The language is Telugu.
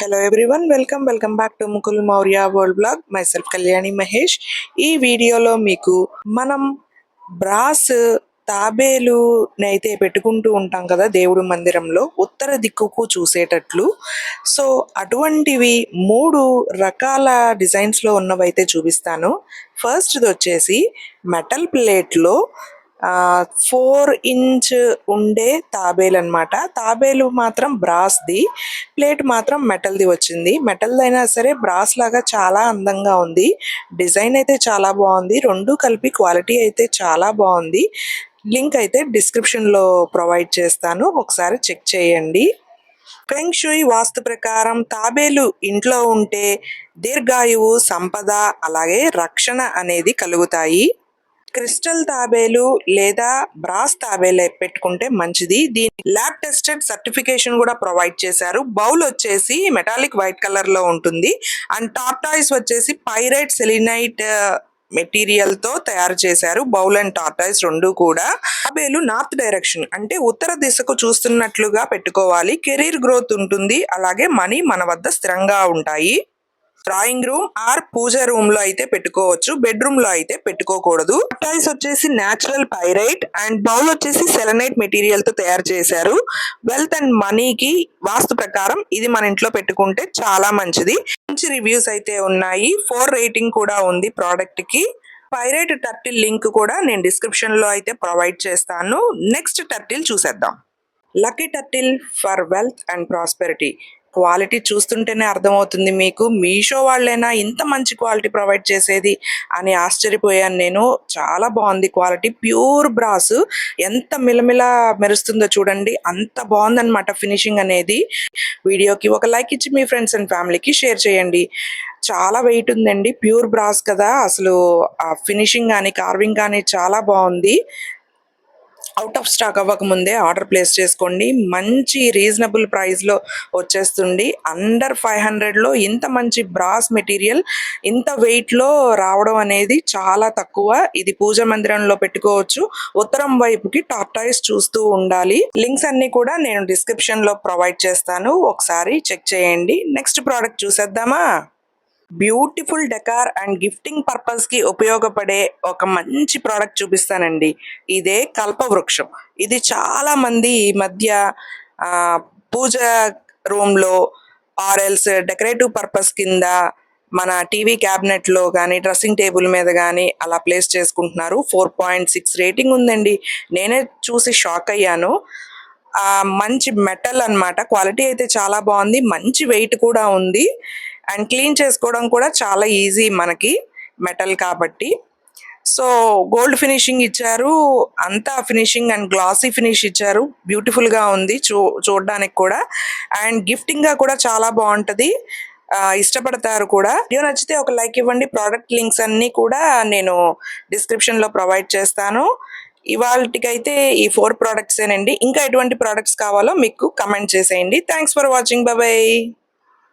Hello everyone, welcome back to Mukul Maurya World Blog. Myself Kalyani Mahesh. ఈ వీడియోలో మీకు మనం బ్రాస్ తాబేలు నైతే పెట్టుకుంటూ ఉంటాం కదా దేవుడి మందిరంలో ఉత్తర దిక్కుకు చూసేటట్లు. సో అటువంటివి 3 రకాల డిజైన్స్లో ఉన్నవైతే చూపిస్తాను. ఫస్ట్ది వచ్చేసి మెటల్ ప్లేట్లో 4 ఇంచ్ ఉండే తాబేలు అనమాట. తాబేలు మాత్రం బ్రాస్ది, ప్లేట్ మాత్రం మెటల్ది వచ్చింది. మెటల్ది అయినా సరే బ్రాస్ లాగా చాలా అందంగా ఉంది. డిజైన్ అయితే చాలా బాగుంది. రెండు కలిపి క్వాలిటీ అయితే చాలా బాగుంది. లింక్ అయితే డిస్క్రిప్షన్లో ప్రొవైడ్ చేస్తాను, ఒకసారి చెక్ చేయండి. ఫెంగ్ షుయ్ వాస్తు ప్రకారం తాబేలు ఇంట్లో ఉంటే దీర్ఘాయువు, సంపద, అలాగే రక్షణ అనేది కలుగుతాయి. క్రిస్టల్ తాబేలు లేదా బ్రాస్ తాబేలు పెట్టుకుంటే మంచిది. దీని ల్యాబ్ టెస్టెడ్ సర్టిఫికేషన్ కూడా ప్రొవైడ్ చేశారు. బౌల్ వచ్చేసి మెటాలిక్ వైట్ కలర్ లో ఉంటుంది అండ్ టార్టాయిస్ వచ్చేసి పైరైట్ సెలినైట్ మెటీరియల్ తో తయారు చేశారు. బౌల్ అండ్ టార్టాయిస్ రెండు కూడా. తాబేలు నార్త్ డైరెక్షన్ అంటే ఉత్తర దిశకు చూస్తున్నట్లుగా పెట్టుకోవాలి. కెరీర్ గ్రోత్ ఉంటుంది, అలాగే మనీ మన వద్ద స్థిరంగా ఉంటాయి. Drawing room or pooja room లో అయితే పెట్టుకోవచ్చు, బెడ్రూమ్ లో అయితే పెట్టుకోకూడదు. టాయిస్ వచ్చేసి నేచురల్ పైరైట్ అండ్ బౌల్ వచ్చేసి సెలనైట్ మెటీరియల్ తో తయారు చేశారు. వెల్త్ అండ్ మనీకి వాస్తు ప్రకారం ఇది మన ఇంట్లో పెట్టుకుంటే చాలా మంచిది. మంచి రివ్యూస్ అయితే ఉన్నాయి. 4 రేటింగ్ కూడా ఉంది ప్రోడక్ట్ కి. పైరైట్ టర్టిల్ లింక్ కూడా నేను డిస్క్రిప్షన్ లో అయితే ప్రొవైడ్ చేస్తాను. నెక్స్ట్ టర్టిల్ చూసేద్దాం. Lucky turtle for wealth and prosperity. Quality చూస్తుంటేనే అర్థమవుతుంది మీకు. మీషో వాళ్ళైనా ఇంత మంచి క్వాలిటీ ప్రొవైడ్ చేసేది అని ఆశ్చర్యపోయాను నేను. చాలా బాగుంది క్వాలిటీ. ప్యూర్ బ్రాస్ ఎంత మిలమిల మెరుస్తుందో చూడండి, అంత బాగుందన్నమాట ఫినిషింగ్ అనేది. వీడియోకి ఒక లైక్ ఇచ్చి మీ ఫ్రెండ్స్ అండ్ ఫ్యామిలీకి షేర్ చేయండి. చాలా వెయిట్ ఉందండి, ప్యూర్ బ్రాస్ కదా, అసలు ఆ ఫినిషింగ్ కానీ కార్వింగ్ కానీ చాలా బాగుంది. అవుట్ ఆఫ్ స్టాక్ అవ్వక ముందే ఆర్డర్ ప్లేస్ చేసుకోండి. మంచి రీజనబుల్ ప్రైస్లో వచ్చేస్తుంది. అండర్ 500లో ఇంత మంచి బ్రాస్ మెటీరియల్ ఇంత వెయిట్లో రావడం అనేది చాలా తక్కువ. ఇది పూజ మందిరంలో పెట్టుకోవచ్చు. ఉత్తరం వైపుకి టార్టాయిస్ చూస్తూ ఉండాలి. లింక్స్ అన్ని కూడా నేను డిస్క్రిప్షన్లో ప్రొవైడ్ చేస్తాను, ఒకసారి చెక్ చేయండి. నెక్స్ట్ ప్రోడక్ట్ చూసేద్దామా. Beautiful decor and gifting purpose కి ఉపయోగపడే ఒక మంచి ప్రోడక్ట్ చూపిస్తానండి. ఇదే కల్పవృక్షం. ఇది చాలా మంది ఈ మధ్య పూజ రూమ్ లో ఆర్ఎల్స్ డెకరేటివ్ పర్పస్ కింద మన టీవీ క్యాబినెట్ లో కానీ డ్రెస్సింగ్ టేబుల్ మీద కానీ అలా ప్లేస్ చేసుకుంటున్నారు. 4.6 రేటింగ్ ఉందండి. నేనే చూసి షాక్ అయ్యాను. మంచి మెటల్ అన్నమాట. క్వాలిటీ అయితే చాలా బాగుంది, మంచి వెయిట్ కూడా ఉంది అండ్ క్లీన్ చేసుకోవడం కూడా చాలా ఈజీ మనకి, మెటల్ కాబట్టి. సో గోల్డ్ ఫినిషింగ్ ఇచ్చారు, అంతా ఫినిషింగ్ అండ్ గ్లాసీ ఫినిష్ ఇచ్చారు. బ్యూటిఫుల్ గా ఉంది చూడడానికి కూడా అండ్ గిఫ్టింగ్ గా కూడా చాలా బాగుంటది. ఇష్టపడతారు కూడా. వీడియో నచ్చితే ఒక లైక్ ఇవ్వండి. ప్రోడక్ట్ లింక్స్ అన్ని కూడా నేను డిస్క్రిప్షన్ లో ప్రొవైడ్ చేస్తాను. ఇవాళకైతే ఈ 4 ప్రోడక్ట్స్ ఏనండి. ఇంకా ఎటువంటి ప్రోడక్ట్స్ కావాలో మీకు కమెంట్ చేసేయండి. Thanks for watching. బాయ్.